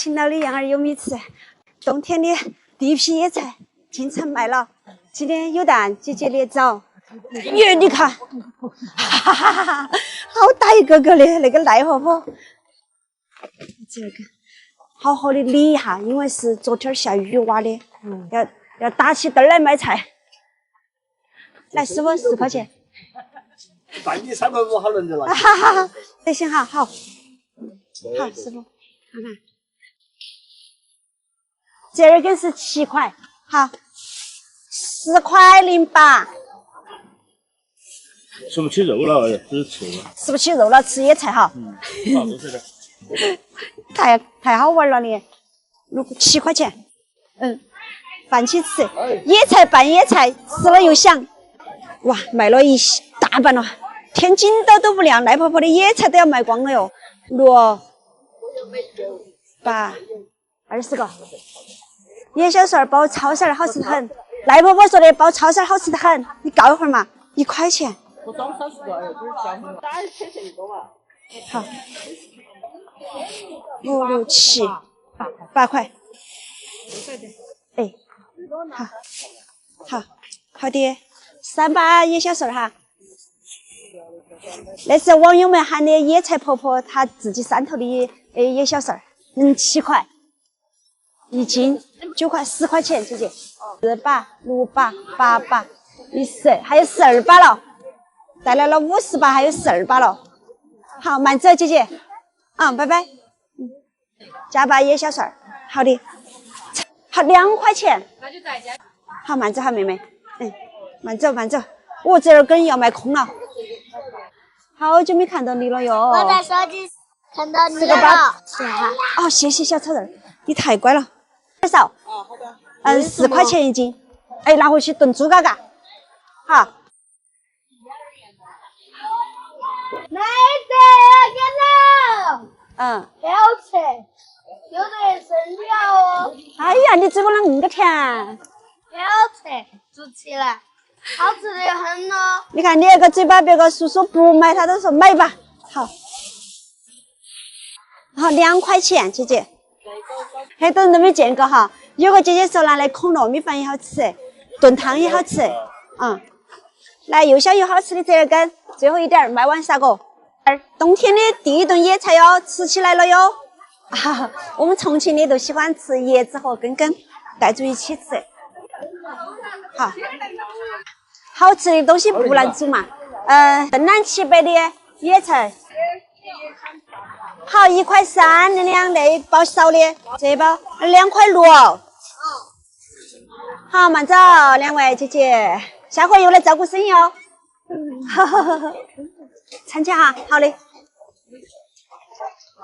勤劳的羊儿有米吃。冬天的第一批野菜进城卖了，今天有蛋，姐姐的枣。耶，你看，哈哈哈哈，好大一个个的那个赖婆婆，这个好好的理一下，因为是昨天下雨挖的，要打起灯来卖菜。来，师傅10块钱。半斤350好能得了。哈哈哈，这行哈，好，好，师傅，看看，这根是7块，好，10块08。吃不起肉了，只吃了。吃不起肉了，吃野菜哈。好，多吃点。太好玩了你，7块钱，饭起吃，野菜拌野菜，吃了又香。哇，卖了一大半了，天井都不亮，赖婆婆的野菜都要卖光了哟。6、8、20个。野小蒜包超市好吃得很，赖婆婆说的包超市好吃得很，你告一会儿嘛，1块钱。我装30个，就是小粉打一车这个嘛。好，5、6、7、8块。哎，好的，3把野小蒜哈。那是网友们喊的野菜婆婆，她自己山头的野小蒜，7块1斤，9块10块钱，姐姐。4把、6把、8把、10，还有12把了。带来了50把，还有12把了。好，慢走，姐姐。拜拜。加把野小蒜，好的。好，2块钱。那就再加。好，慢走哈，妹妹。慢走慢走。我这儿根要卖空了。好久没看到你了哟。我在手机看到你了。是哈。哦，谢谢小草人，你太乖了。多少？好的。4块钱1斤。拿回去炖猪嘎嘎。好。奶子，给了。不要吃，有的是料哦。哎呀，你嘴巴啷那么甜？不要吃，煮起来，好吃的很哦。你看你那个嘴巴，别个叔叔不买，他都说买吧。好，2块钱，姐姐。很多人都没见过哈。有个姐姐说拿来烤糯米饭也好吃，炖汤也好吃。来又小又好吃的折耳根，最后一点卖完啥个？冬天的第一顿野菜哟，吃起来了哟。我们重庆的都喜欢吃叶子和根根带住一起吃。好吃的东西不难煮嘛。邓兰齐北的野菜，好1块3的2那包少的，这一包2块6。好，慢走，2位姐姐，下回又来照顾生意哦。参加哈，好的。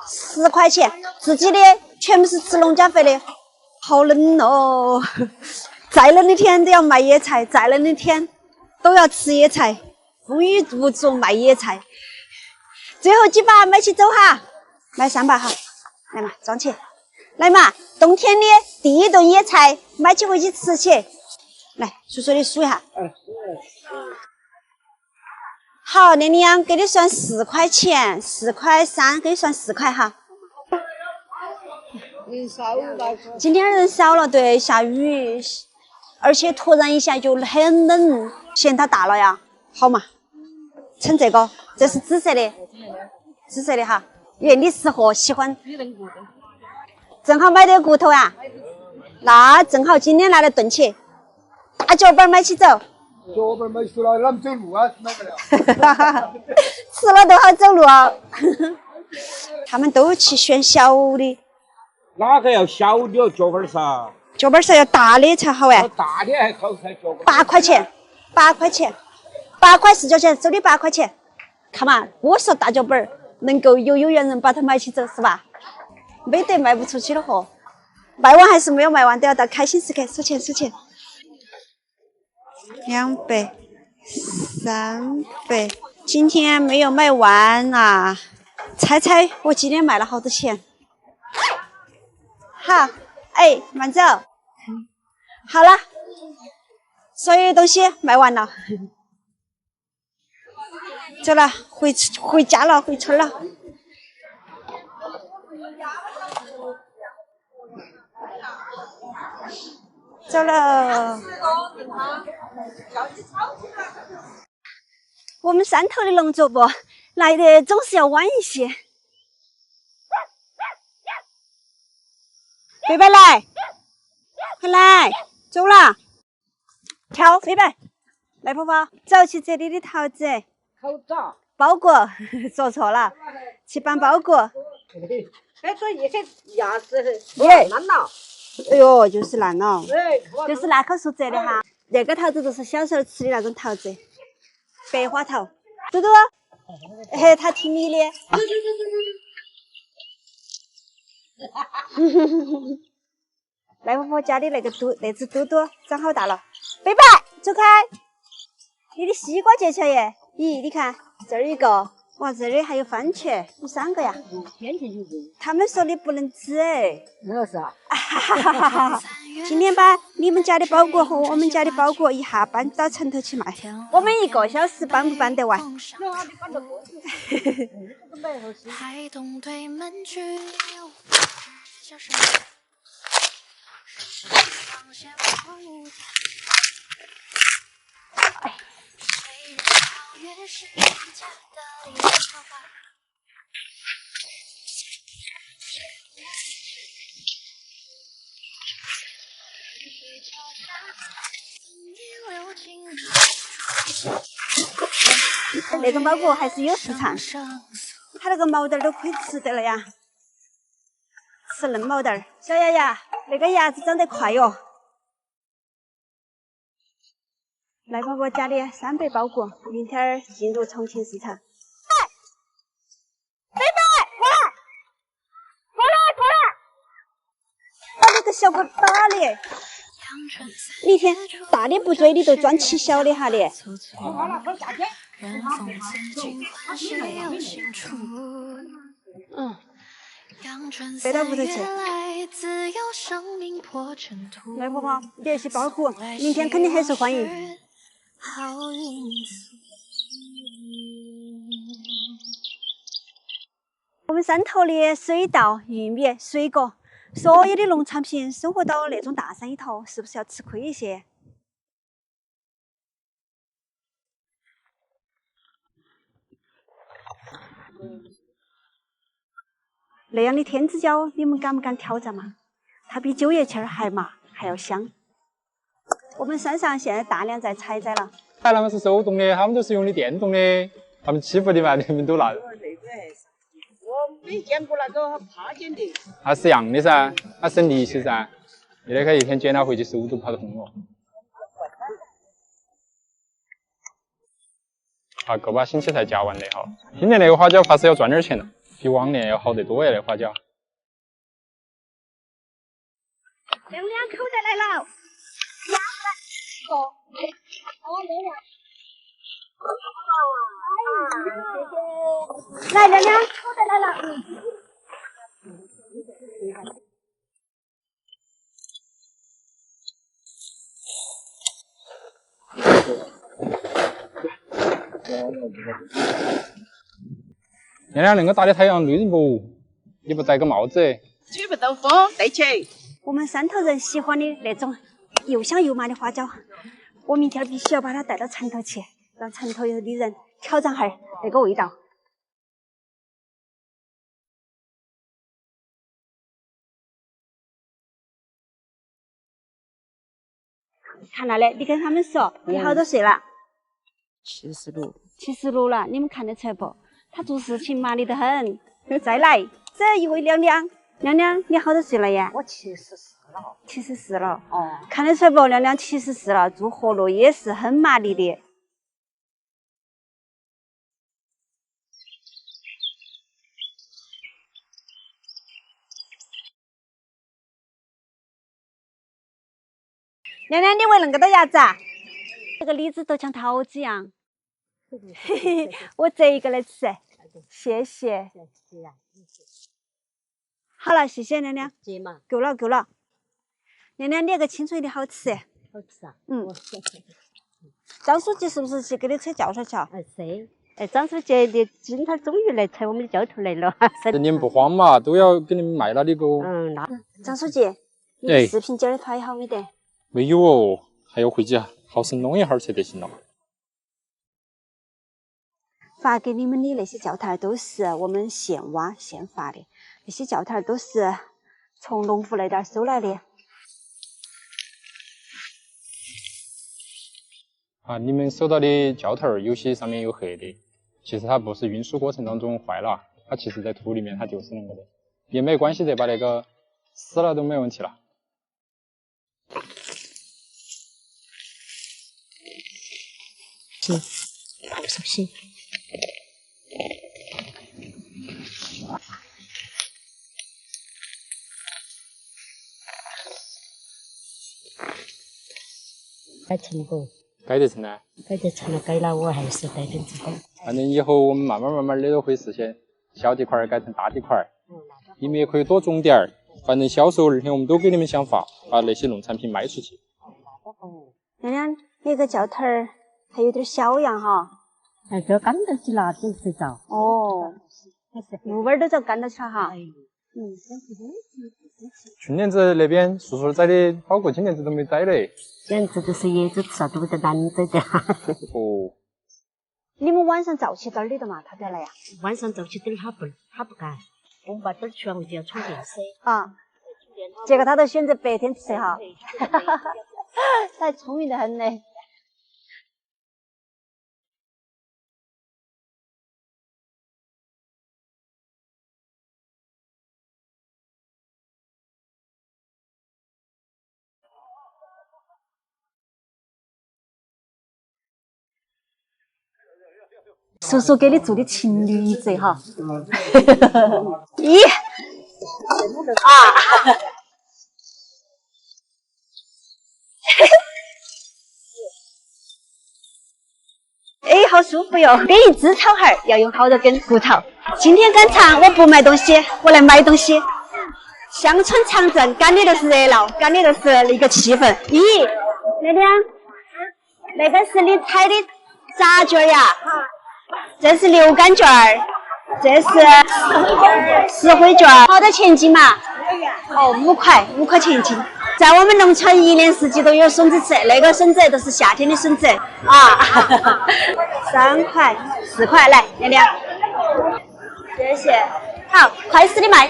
10块钱，自己的全部是吃农家肥的，好冷哦！再冷的天都要卖野菜，再冷的天都要吃野菜，风雨无阻卖野菜。最后几把买起走哈，买3把哈，来嘛，装起，来嘛，冬天的第一顿野菜买起回去吃起。来，叔叔你数一下。好，那样给你算4块钱，4块3，给你算4块哈。人少了。今天人少了，对，下雨，而且突然一下就很冷，嫌它大了呀。好嘛，称这个，这是紫色的，紫色的哈，原理适合喜欢。正好买点骨头啊，那正好今天拿来炖起，大脚板买起走。脚板买起了，啷么走路啊？买不了。吃了都好走路哦。他们都去选小的。哪个要小的哦？脚板噻。脚板是要大的才好哎。大的还好才脚板。8块钱，8块钱，8块4角钱，收你8块钱。看嘛，我说大脚板能够有缘人把它买起走是吧？没得卖不出去的货，卖完还是没有卖完，都要到开心时刻数钱数钱。200、300，今天没有卖完啊！猜猜我今天卖了好多钱？好，慢走。好了，所有东西卖完了，走了，回家了，回村了。走了。我们山头的农作物来的总是要晚一些。飞白来，快来，走了。跳，飞白，来婆婆，走去这里的桃子。好早。包裹，说错了，去搬包裹。哎，说一些牙齿耶，烂了。哎呦，就是烂了，哎，就是那口树折的哈。那个桃子都是小时候吃的那种桃子，白花桃。嘟嘟，嘿，他听你的。赖婆婆家的那只嘟嘟长好大了。贝贝，走开！你的西瓜结起来耶！咦，你看这儿一个，哇，这里还有番茄，有3个呀。天天就这。他们说的不能吃哎。那是啊。今天把你们家的包裹和我们家的包裹一下搬到城头去卖，我们1个小时搬不搬得完？还懂对门具叫什么？放下荒芜。谁人超越是人家的理由吧？那种包裹还是有市场，它那个毛豆都可以吃得了呀，吃嫩毛豆。小丫丫，那个鸭子长得快哟。赖婆婆家的300包裹，明天进入重庆市场。贝贝，过来，把那个小狗打的。你一天大的不追，你都专起小的哈的。背到屋头去。来婆婆，这些包裹明天肯定很受欢迎。我们山头的水稻、玉米、水果，所有的农产品生活到那种大山里头，是不是要吃亏一些？那样的天之骄，你们敢不敢挑战嘛？它比9叶青还麻，还要香。我们山上现在大量在采摘了。他们是手动的，他们都是用的电动的，他们欺负你嘛，你们都烂。我没见过那个插电的。它是一样的噻，它省力气噻。你那个一天捡它回去手都跑得痛了。啊，够把星期才夹完的哈。今年那个花椒怕是要赚点钱了，比往年要好得多呀，那花椒。亮亮口袋来了，来亮亮口袋来了。亮亮，那个大的太阳绿不？你不戴个帽子？吹不到风，带起。我们山头人喜欢的那种又香又麻的花椒，我明天必须要把它带到城头去，让城头的人挑战下那个味道。看那里，你跟他们说，你好多岁了？76。76了，你们看得出来不？他做事情麻利得很。再来，这一位亮亮，亮亮，你好多岁了呀？我74了。74了。哦。看得出来不？亮亮74了，做活路也是很麻利的。亮亮，你喂恁个多鸭子啊？这个李子都像桃子一样。嘿嘿，我这一个来吃，谢谢。好了，谢谢亮亮。够了够了。亮亮，你那个清脆的好吃。好吃啊。张书记是不是去给你扯轿车去啊？是。张书记的今天终于来扯我们的轿头来了。你们不慌嘛，都要给你们卖了的个。那。张书记，你视频剪的拍好没得？没有哦，还要回家，好生弄一会儿才得行了。发给你们的那些教材都是我们现挖现发的，那些教材都是从农户那点收来的。啊，你们收到的教头有些上面有黑的，其实它不是运输过程当中坏了，它其实在土里面它就是那个的，也没关系的，把那个撕了都没问题了。是，好熟悉。改成不？改得成呢？改得成了，改了我还是带点子的。反正以后我们慢慢的都会实现小地块改成大地块，你们也可以多种点儿。反正销售那天我们都给你们想法，把那些农产品卖出去。娘娘，那个教头儿还有点小样哈。哎，这干得起了，真是早。哦，木板都遭干到起了哈。去年子那边叔叔摘的好过今年子都没摘嘞。简直就是椰子吃了都得难摘的。哦。你们晚上早起点儿的嘛，他才来呀？晚上早起点他不干，我们把点去完我就要充电噻。啊，结果他都选择白天吃哈，他聪明得很嘞。叔叔给你做的情侣一折哈。咦，啊！哎，好舒服哟！编一只草孩要用好多根胡桃。今天赶场，我不卖东西，我来买东西。乡村长镇赶的都是热闹，赶的都是一个气氛。咦，娘娘，那个是你采的杂卷呀？这是流感卷儿，这是实惠卷儿，好多钱一斤嘛？哦，5块钱一斤。在我们农村一年四季都有笋子吃，那个笋子都是夏天的笋子啊。3块、4块，来，娘娘，谢谢。好，快死的卖。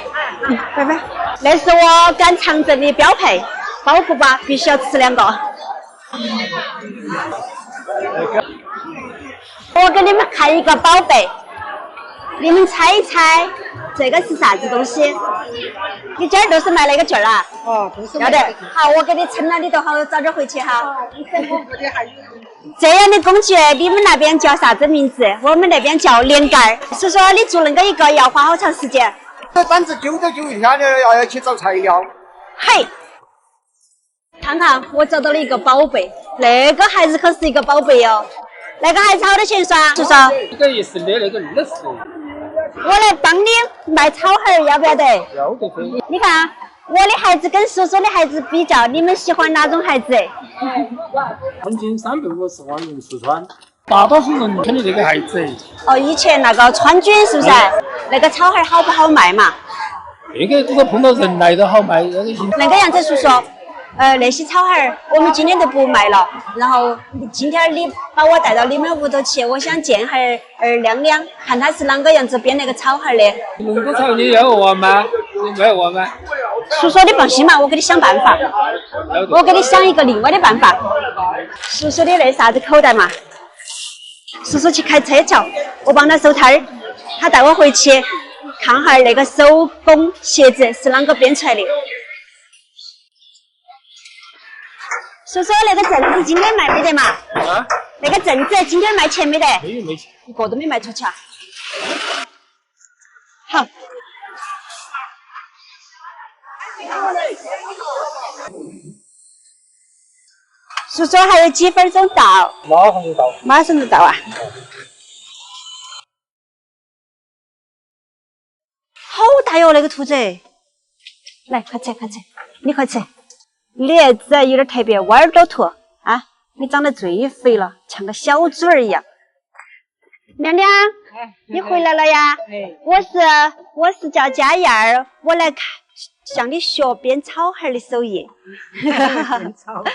拜拜。那是我赶长镇的标配，包谷粑必须要吃2个。我给你们看一个宝贝，你们猜一猜这个是啥子东西？你今儿都是卖那个券啊？哦，都是要得。好，我给你称了，你都好早点回去哈。这样的工具你们那边叫啥子名字？我们那边叫连杆。是说你做那个一个要花好长时间？这单子揪都揪一下的，要去找材料。嘿，看看我找到了一个宝贝，那个孩子可是一个宝贝哟。那个孩子好多钱算？叔叔，这个也是的，那个20。我来帮你卖草孩，要不要得？要得可以。你看我的孩子跟叔叔的孩子比较，你们喜欢哪种孩子？1斤350万人四川，大多数人肯定这个孩子。哦，以前那个川军是不是？那个草孩好不好卖嘛？那个如果碰到人来都好卖，那个样子，叔叔。那些草孩儿我们今天都不卖了，然后今天你把我带到你们屋头去，我想见下亮亮，看他是啷个样子编那个草孩儿的。弄个草你要我吗？你要我吗？叔叔，你放心嘛，我给你想办法，我给你想一个另外的办法。叔叔的那啥子口袋嘛，叔叔去开车去，我帮他收摊儿，他带我回去看下那个手工鞋子是啷个编出来的。叔叔，那个镇子今天卖没得嘛？啊？那个镇子今天卖钱没得？没钱，一个都没卖出去啊。好。叔叔还有几分钟到？马上就到。马上就到啊！好大哟，那个兔子！来，快吃，快吃，你快吃。你儿子有点特别，豌耳朵兔啊！你长得最肥了，像个小猪儿一样。亮亮，你回来了呀？我是叫佳燕儿，我来向你学编草孩的手艺。草孩。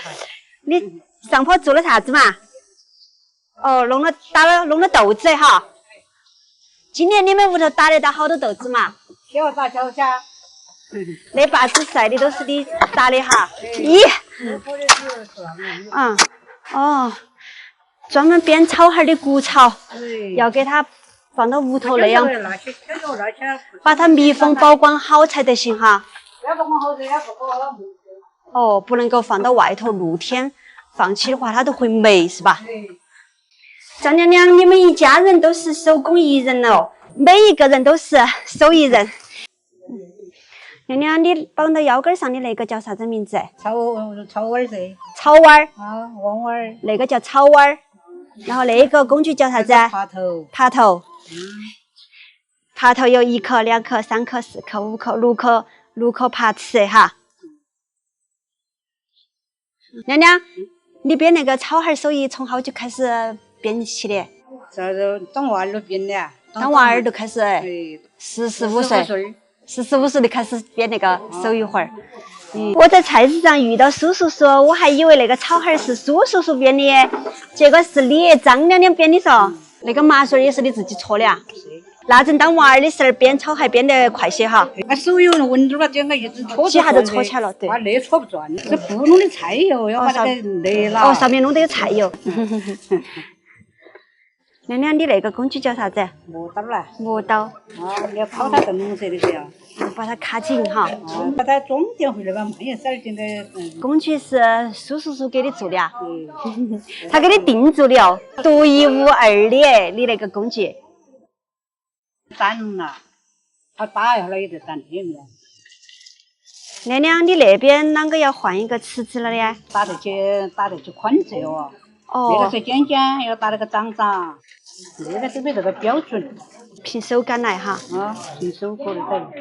你上坡做了啥子嘛？哦，弄了豆子哈。今年你们屋头打得到好多豆子嘛？小打小下。那把子晒的都是你打的哈。咦？哦，专门编草孩的谷草，要给它放到屋头那样，把它密封保管好才得行哈。哦，不能够放到外头露天，放起的话它都会霉是吧？张娘娘，你们一家人都是手工艺人哦，每一个人都是手艺人。娘娘，你绑到腰杆上的那个叫啥子名字？草碗噻。草碗。啊，王碗。那个叫草碗。然后那个工具叫啥子？耙头。耙头。耙头有1颗、2颗、3颗、4颗、5颗、6颗耙齿哈。娘娘，你编那个草孩手艺从好久开始编起的？这当娃儿都编的。当娃儿都开始，45岁。45岁就开始编那个手艺活儿。我在菜市场遇到苏叔叔，我还以为那个草孩是苏叔叔编的，结果是你张娘娘编的嗦。那个麻绳也是你自己搓的啊？那阵当娃儿的时候编草还编得快些哈。那手有纹路了，这个一直搓。几下就搓起来了，对。那搓不转，这不弄的菜油要把它给勒了。哦，上面弄的有菜油。娘娘，你那个工具叫啥子？磨刀啦。磨刀。啊，要泡它更色的是呀。把它卡紧哈。把它装点回来吧，慢一点的。工具是苏叔叔给你做的啊？他给你定做的哦，独一无二的，你那个工具。斩了，他打下来也得斩里面。娘娘，你那边啷个要换一个池子了呢？打得起宽窄哦。那个是尖尖，要打那个长长，那个都没这个标准。凭手感来哈。啊，凭手可以的。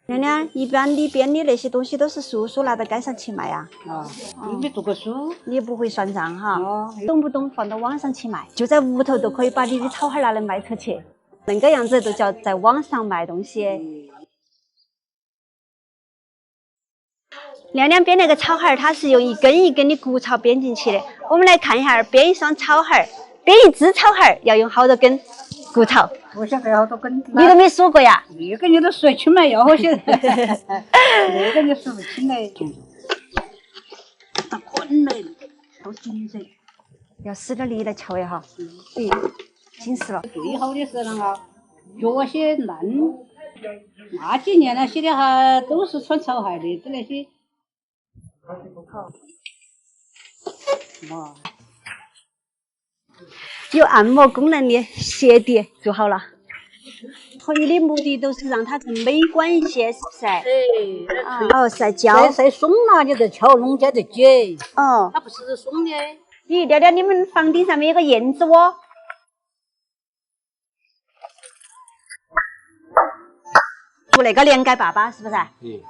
娘娘，一般你编的那些东西都是叔叔拿到街上去卖啊？啊，你没读过书，你不会算账哈？懂不懂？放到网上去卖，就在屋头都可以把你的草孩拿来卖出去。那个样子就叫在网上卖东西。娘娘编那个草孩，它是用一根一根的谷草编进去的。我们来看一下，编一双草孩，编一只草孩要用好多根谷草？我晓得好多根。你都没数过呀？那个你都数得清来，要好些。那个你数不清来。那捆来都紧噻。要使点力来敲一下。紧实了。最好的是那个脚些烂，那几年那些的哈都是穿草鞋的，就那些。好。哇。有按摩功能的鞋底做好了，所以的目的都是让它更美观一些，是不是？哦，晒胶。晒松了你再敲弄起来就解。哦。它不是松的。咦，聊聊你们房顶上面有个燕子窝。做那个连盖爸爸是不是？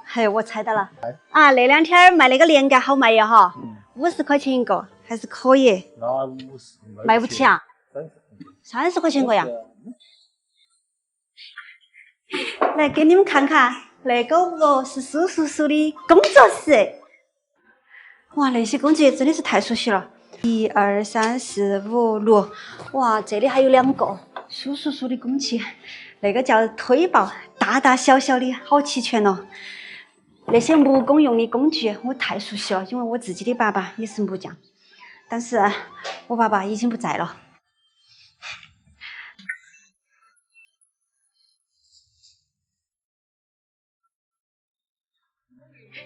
嘿，我猜到了。啊，那2天卖那个连盖好卖呀哈，50块钱一个，还是可以。那50卖不起啊？30块钱一个呀。来给你们看看，那个屋是苏叔叔的工作室。哇，那些工具真的是太熟悉了。1、2、3、4、5、6，哇，这里还有2个苏叔叔的工具。那个叫推刨，大大小小的好齐全哦。那些木工用的工具我太熟悉了，因为我自己的爸爸也是木匠，但是我爸爸已经不在了。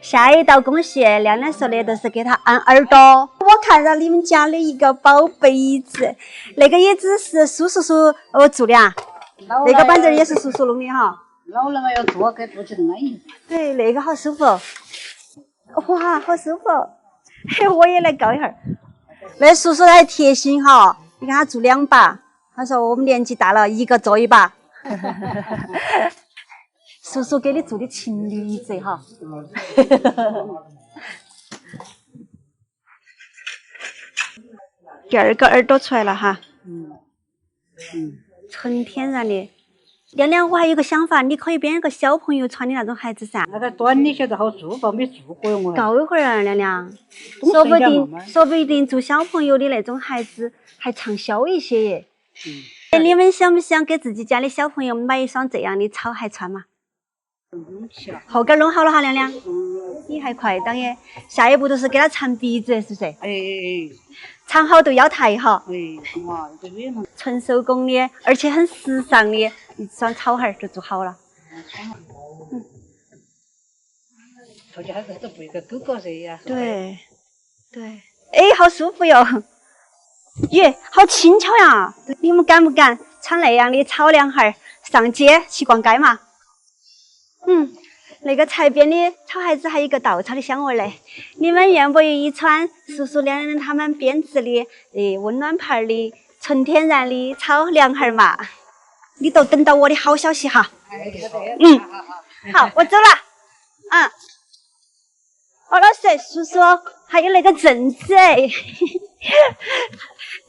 下一道工序，亮亮说的都是给他按耳朵。我看到你们家的一个宝贝椅子，那个椅子是苏叔叔做的啊？那个板凳也是叔叔弄的哈。老人要坐，给坐起来安逸。对，那个好舒服。哇，好舒服。嘿，我也来搞一会儿。那叔叔还贴心哈，你看他做2把，他说我们年纪大了，一个坐一把。叔叔给你做的情侣椅子哈。第2个耳朵出来了哈。纯天然的亮亮，我还有个想法，你可以编个小朋友穿的那种鞋子噻。那个短的些子好做吧，没做过我。够一会儿啊，亮亮，冬说不天嘛定说不定做小朋友的那种鞋子还畅销一些耶。你们想不想给自己家的小朋友买一双这样的草鞋穿嘛？后跟弄好了哈，亮亮，你还快当耶！下一步就是给他缠鼻子，是不是？哎，缠好都要抬哈。哇，这个月嘛，纯手工的，而且很时尚的一双草鞋就做好了。头家还是背个勾勾色呀。对，对，哎，好舒服哟！耶，好轻巧呀！你们敢不敢穿那样的草凉鞋上街去逛街嘛？那个柴编的草鞋子还有一个稻草的香味嘞。你们愿不愿意穿叔叔亮亮他们编织的温暖牌的纯天然的草凉鞋嘛？你都等到我的好消息哈。好，我走了。哦，老师，叔叔，还有那个镇子哎，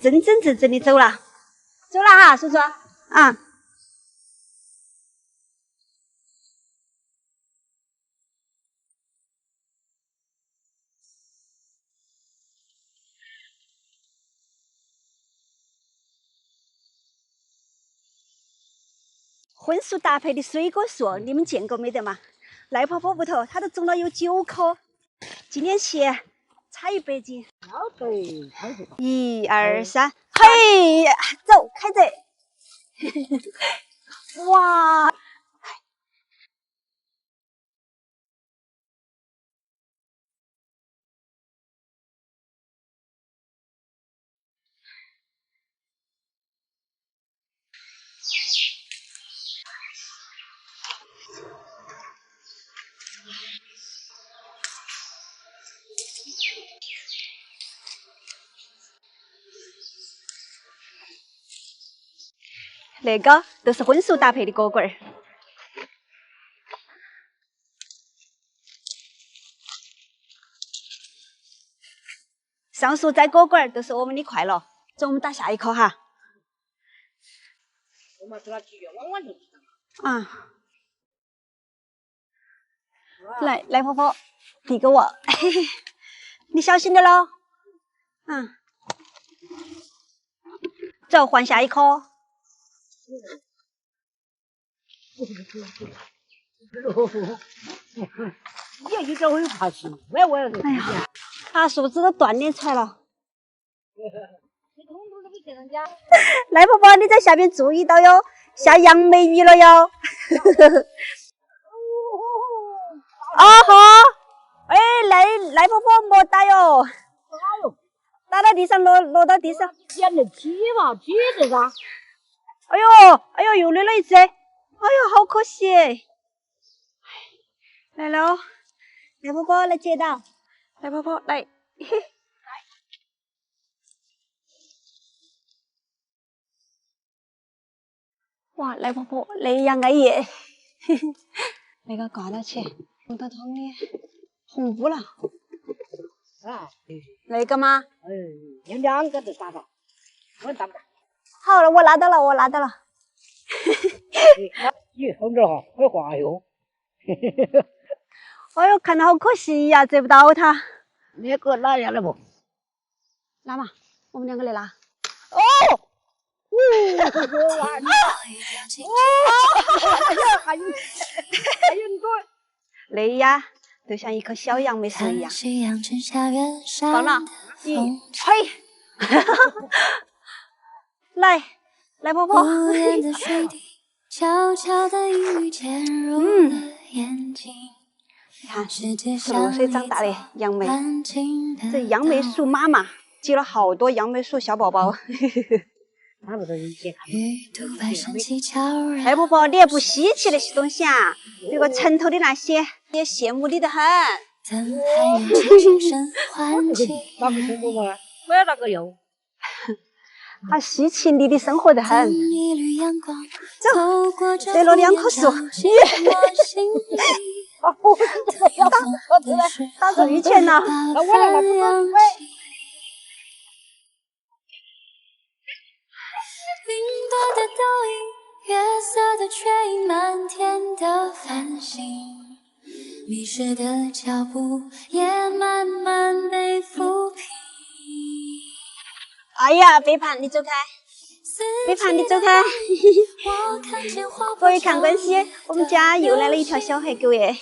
真正的走了哈，叔叔。荤素搭配的水果树，你们见过没得嘛？赖婆婆屋头，它都种了有9棵。今天去采100斤。1、2、3，嘿，走，开走。哇！那个都是荤素搭配的果棍儿。上述摘果棍儿都是我们的快乐。走，我们打下一颗哈。我们吃了几月，往往就知道。来婆婆，递给我，你小心点喽。走，换下一颗。你有这会怕死，我也哎呀，把树枝都断裂出来了。赖婆婆，你在下面注意到哟，下杨梅雨了哟。好，哎，赖婆婆莫打哟，打到地上落到地上。捡得起嘛，起得噻。哎呦，又累了一只，哎呦，好可惜。来喽，赖婆婆来接到，赖婆婆来。哇，赖婆婆那样安逸，那个挂到起，红彤彤的，红乌了。那个吗？有2个都打到，我打不打？好了，我拉到了。你放这哈，会滑哟。哎呦，看到好可惜呀，摘不到它。那个拿下来不？拉嘛，我们2个来拉。还有多。那呀，就像一棵小杨梅树一样。放了，吹。来婆婆。你看，是露水长大的杨梅，这杨梅树妈妈结了好多杨梅树小宝宝。差不多一些。赖婆婆，你也不稀奇那些东西啊？这个城头的那些也羡慕你的很。哪个恐怖嘛？我要那个油。好稀奇你的生活得很。走，摘了2棵树。打着雨前了。那我来那个。云朵的倒影月色的却已满天的繁星，迷失的脚步也慢慢被抚平。哎呀，背叛，你走开！背叛，你走开！各位看官些，我们家又来了一条小黑狗耶，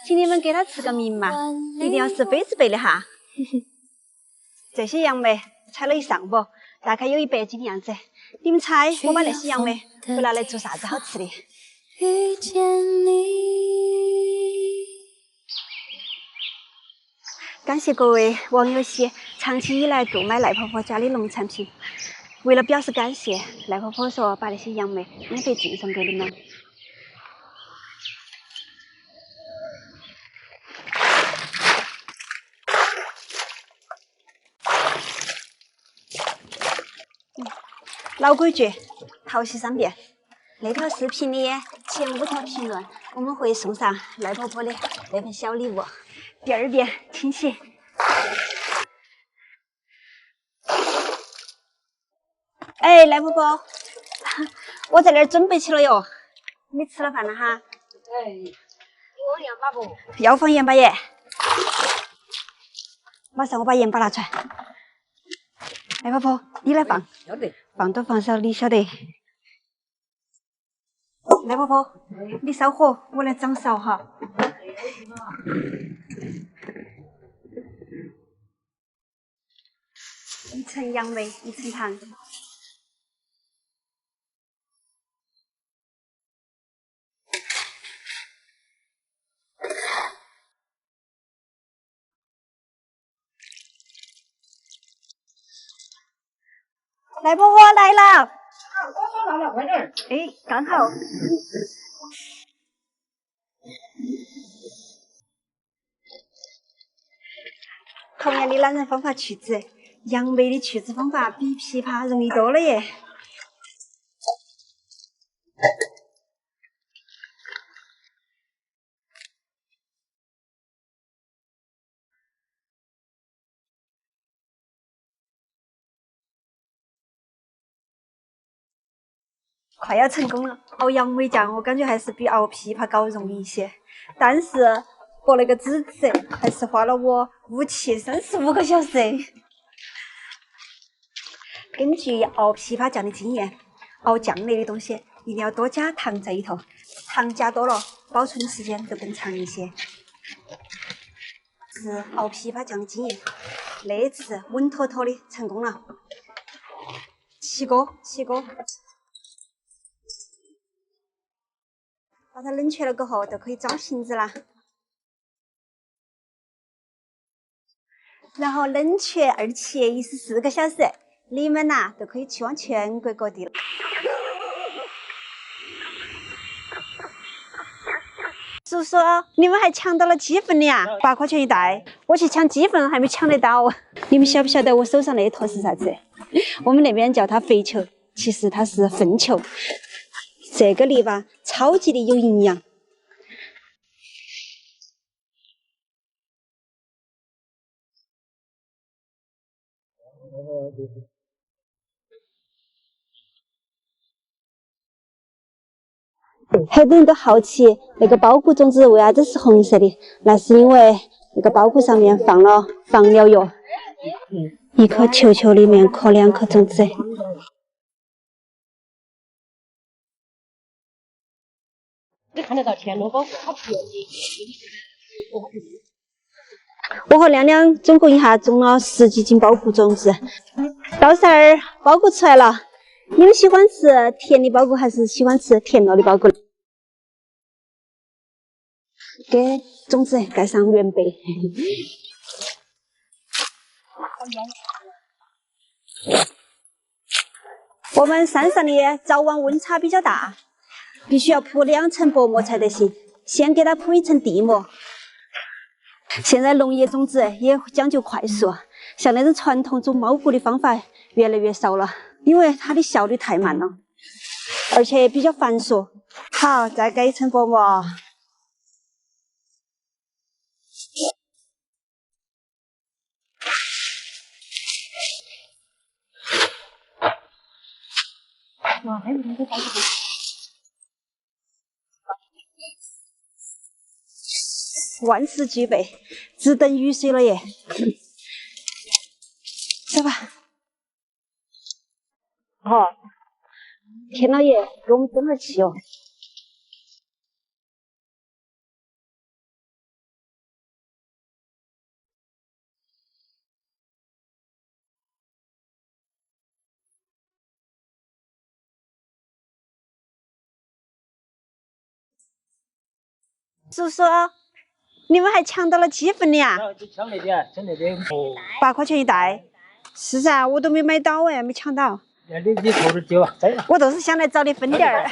请你们给它赐个名嘛，一定要是贝字辈的哈。这些杨梅采了一上午，大概有100斤的样子。你们猜我把那些杨梅会拿来做啥子好吃的？遇见你。感谢各位网友些长期以来购买赖婆婆家的农产品。为了表示感谢，赖婆婆说把那些杨梅免费赠送给你们。老规矩，淘气3遍。那条视频里前5条评论，我们会送上赖婆婆的那份小礼物。第2遍，听起。哎，赖婆婆，我在那儿准备起了哟。你吃了饭了哈？哎，我盐巴不？要放盐巴耶。马上我把盐巴拿出来。赖婆婆，你来放。晓得。放多放少你晓得。赖婆婆，你烧火，我来掌勺哈。1层杨梅，1层糖。赖婆婆来了。来了，快点儿。哎，刚好。同样的懒人方法去籽，杨梅的去籽方法比枇杷容易多了耶。快要成功了，熬杨梅酱我感觉还是比熬枇杷膏容易一些，但是和那个籽籽还是花了我5期35个小时。根据熬枇杷酱的经验，熬酱类的东西一定要多加糖在里头，糖加多了，保存时间就更长一些。是熬枇杷酱的经验，那次稳妥妥的成功了。起锅，把它冷却了过后，就可以装瓶子啦。然后冷却2期14个小时，你们呐就可以去往全国各地了。叔叔，你们还抢到了鸡粪的呀？8块钱一袋，我去抢鸡粪还没抢得到。你们晓不晓得我手上那一坨是啥子？我们那边叫它肥球，其实它是粪球。这个泥巴超级的有营养。很多人都好奇那个包谷种子为啥子是红色的？那是因为那个包谷上面放了防疗药，一颗球球里面刻2颗种子。你看得到田螺包谷它便宜。我和亮亮总共一下种了10几斤包谷种子。到时候包谷出来了，你们喜欢吃甜的包谷还是喜欢吃甜了的包谷？给种子盖上原被。我们山上的早晚温差比较大，必须要铺2层薄膜才得行。先给它铺1层地膜。现在农业种植也讲究快速，像那种传统种包谷的方法越来越少了，因为它的效率太慢了，而且比较繁琐。好，再盖1层薄膜。万事俱备，只等雨水了耶！走吧。哦，天老爷给我们争了气哦。叔叔，你们还抢到了鸡粪的呀？抢那点，抢那点。哦8块钱一袋。是噻，我都没买到哎，没抢到。你偷着丢吧，摘吧。我都是想来找你分点儿。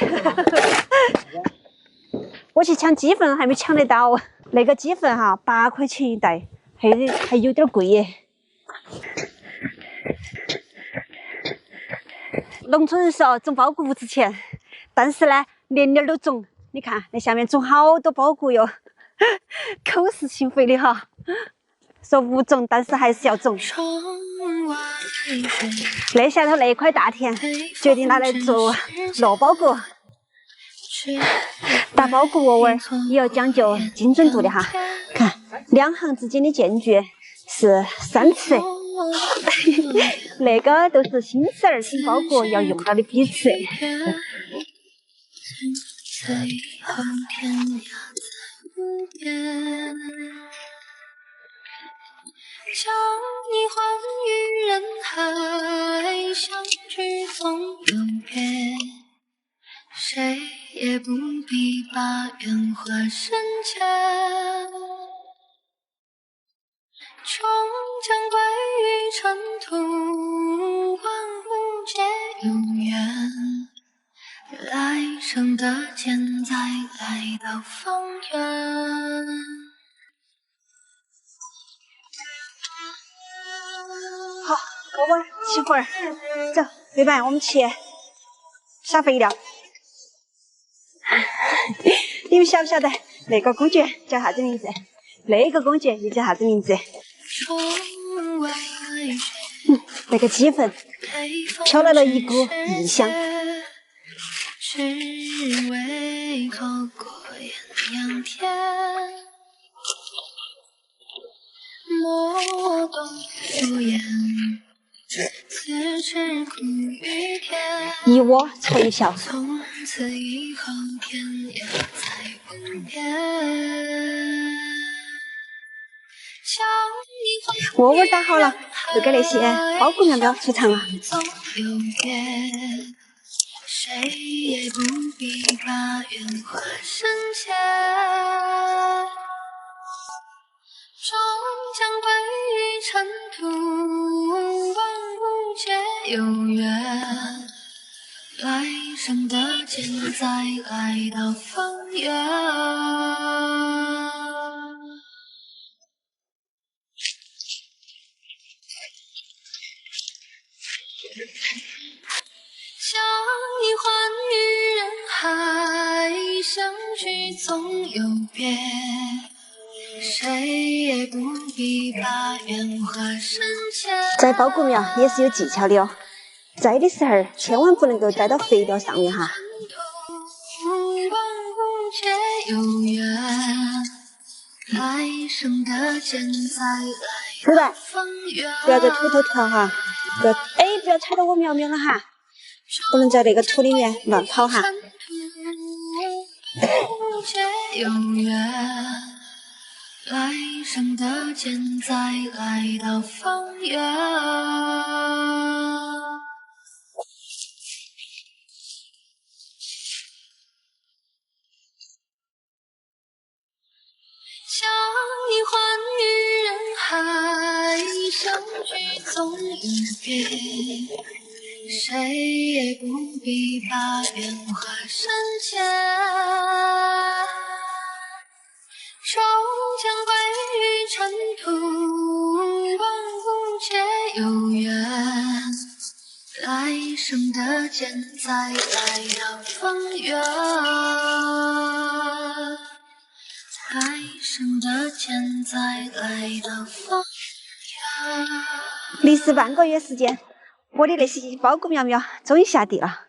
我去抢鸡粪还没抢得到，那个鸡粪哈8块钱一袋，还有点贵耶。农村人说种苞谷不值钱，但是呢年年都种。你看那下面种好多苞谷哟，口是心非的哈。说不种，但是还是要种。那下头那块大田，决定拿来做萝苞谷。打苞谷窝窝也要讲究精准度的哈。看2行之间的间距是3尺，那个都是新丝儿新苞谷要用到的笔尺。将你还于人海，相聚总有别，谁也不必把缘画深浅。终将归于尘土，万物皆有缘，来生的剑再来到方圆。好，窝窝起会儿，走，妹妹，我们去耍肥料。你们晓不晓得那个公爵叫啥子名字？那个公爵又叫啥子名字？那个鸡粪飘来了一股异香。只为透过艳阳天，莫动敷衍，此时苦与甜。一窝愁一笑。从此以后，天涯再无边。窝窝打好了，就给那些苞谷苗苗出场了。谁也不必把缘画深浅，终将归于尘土，万物皆有缘，来生的剑再来到方圆。将你还于人海，相聚总有别，谁也不必把缘画深浅。摘苞谷苗也是有技巧的哦，摘的时候千万不能够摘到肥料上面哈。万物皆有缘，来生的剑再来到方圆。不要在土头跳哈，不要踩到我苗苗了哈。不能在那个土里面乱跑哈。皆有缘，来生的剑再来到方圆。将你还于人海，相聚总有别，谁也不必把缘画深浅，终将归于尘土，万物皆有缘，来生的剑再来到方圆，来生的剑再来到方圆。历时半个月时间，我的那些苞谷苗苗终于下地了。